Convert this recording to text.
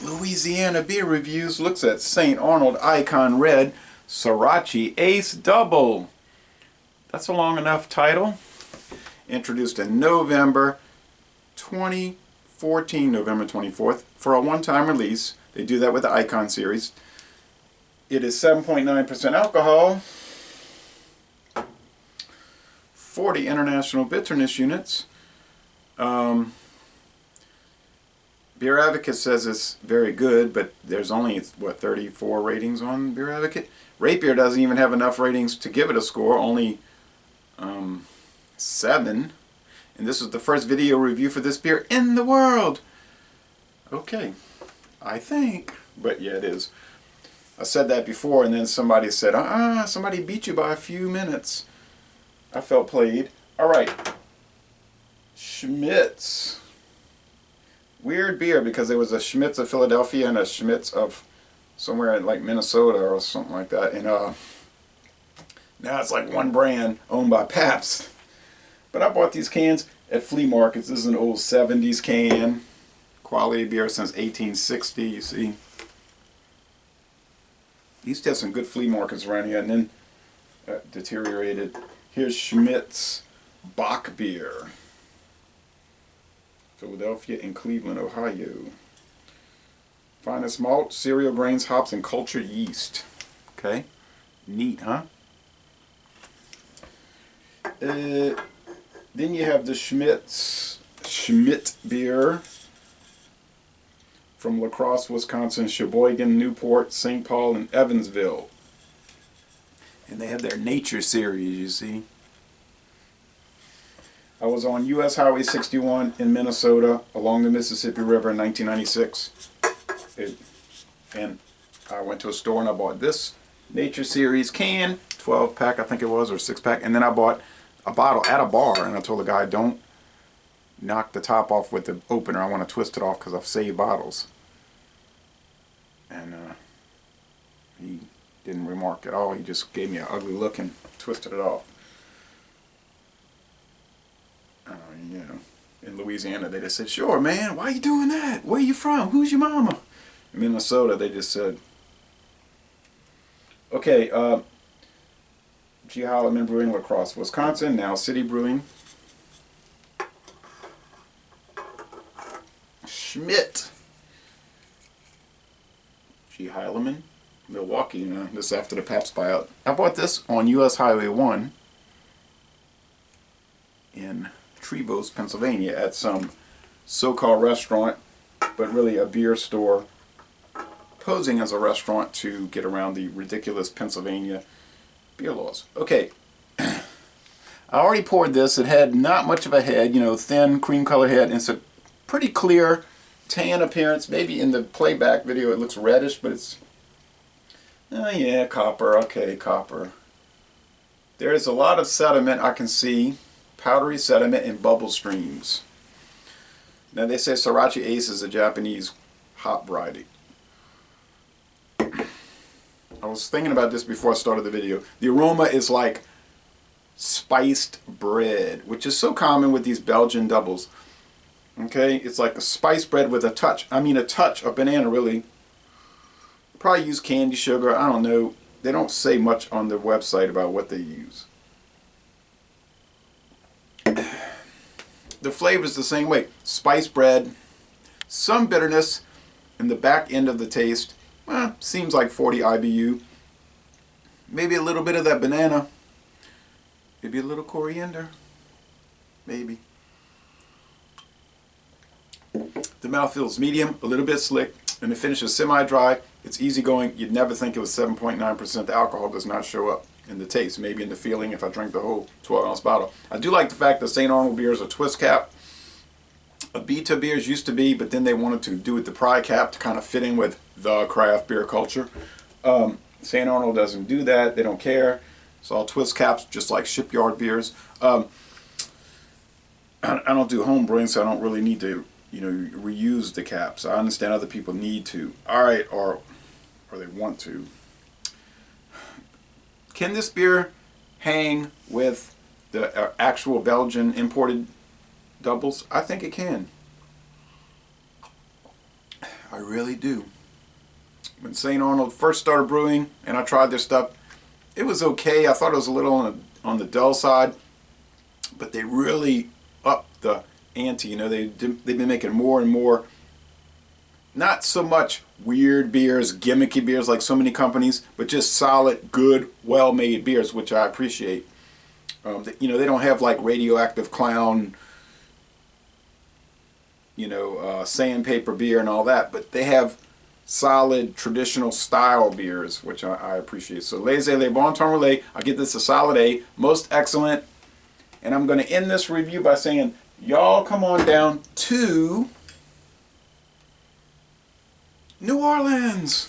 Louisiana Beer Reviews looks at St. Arnold Icon Red Sorachi Ace Double. That's a long enough title. Introduced in November 2014, November 24th, for a one-time release. They do that with the Icon series. It is 7.9% alcohol, 40 international bitterness units. Beer Advocate says it's very good, but there's only, what, 34 ratings on Beer Advocate? Rate Beer doesn't even have enough ratings to give it a score, only 7. And this is the first video review for this beer in the world. Okay, I think, but yeah, it is. I said that before, and then somebody said, somebody beat you by a few minutes. I felt played. All right, Schmitz. Weird beer, because there was a Schmitz of Philadelphia and a Schmitz of somewhere in like Minnesota or something like that. And now it's like one brand owned by Pabst. But I bought these cans at flea markets. This is an old 70s can. Quality beer since 1860, you see. Used to have some good flea markets around here, and then deteriorated. Here's Schmitz Bock beer. Philadelphia and Cleveland, Ohio. Finest malt, cereal grains, hops, and cultured yeast. Okay, neat, huh? Then you have the Schmidt beer from La Crosse, Wisconsin, Sheboygan, Newport, St. Paul, and Evansville. And they have their Nature series, you see. I was on U.S. Highway 61 in Minnesota along the Mississippi River in 1996. And I went to a store and I bought this Nature Series can, 12-pack I think it was, or 6-pack. And then I bought a bottle at a bar, and I told the guy, don't knock the top off with the opener. I want to twist it off because I've saved bottles. And he didn't remark at all. He just gave me an ugly look and twisted it off. You know, in Louisiana, they just said, sure, man, why are you doing that? Where you from? Who's your mama? In Minnesota, they just said, okay, G. Holloman Brewing, La Crosse, Wisconsin, now City Brewing. Schmidt. G. Holloman, Milwaukee, you know, this after the Pabst buyout. I bought this on U.S. Highway 1 in Trevose, Pennsylvania, at some so-called restaurant, but really a beer store posing as a restaurant to get around the ridiculous Pennsylvania beer laws. Okay, I already poured this. It had not much of a head, you know, thin cream color head, and it's a pretty clear tan appearance. Maybe in the playback video it looks reddish, but it's, oh yeah, copper. Okay, copper. There is a lot of sediment I can see. Powdery sediment and bubble streams. Now they say Sorachi Ace is a Japanese hop variety. I was thinking about this before I started the video. The aroma is like spiced bread, which is so common with these Belgian doubles. Okay, it's like a spiced bread with a touch of banana, really. Probably use candy sugar, I don't know. They don't say much on their website about what they use. The flavor is the same way. Spiced bread, some bitterness in the back end of the taste. Seems like 40 IBU. Maybe a little bit of that banana. Maybe a little coriander. Maybe. The mouth feels medium, a little bit slick, and the finish is semi-dry. It's easygoing. You'd never think it was 7.9%. The alcohol does not show up in the taste, maybe in the feeling if I drink the whole 12-ounce bottle. I do like the fact that St. Arnold beer is a twist cap. Abita beers used to be, but then they wanted to do it the pry cap to kind of fit in with the craft beer culture. St. Arnold doesn't do that. They don't care. It's all twist caps, just like shipyard beers. I don't do home brewing, so I don't really need to, you know, reuse the caps. I understand other people need to. All right, or they want to. Can this beer hang with the actual Belgian imported doubles? I think it can. I really do. When St. Arnold first started brewing and I tried their stuff, it was okay. I thought it was a little on the dull side, but they really upped the ante. You know, they've been making more and more, not so much weird beers, gimmicky beers like so many companies, but just solid, good, well-made beers, which I appreciate. You know, they don't have like Radioactive Clown, you know, sandpaper beer and all that, but they have solid traditional style beers, which I appreciate. So Les Bon Temps Relais, I give this a solid A, most excellent. And I'm going to end this review by saying, y'all come on down to New Orleans.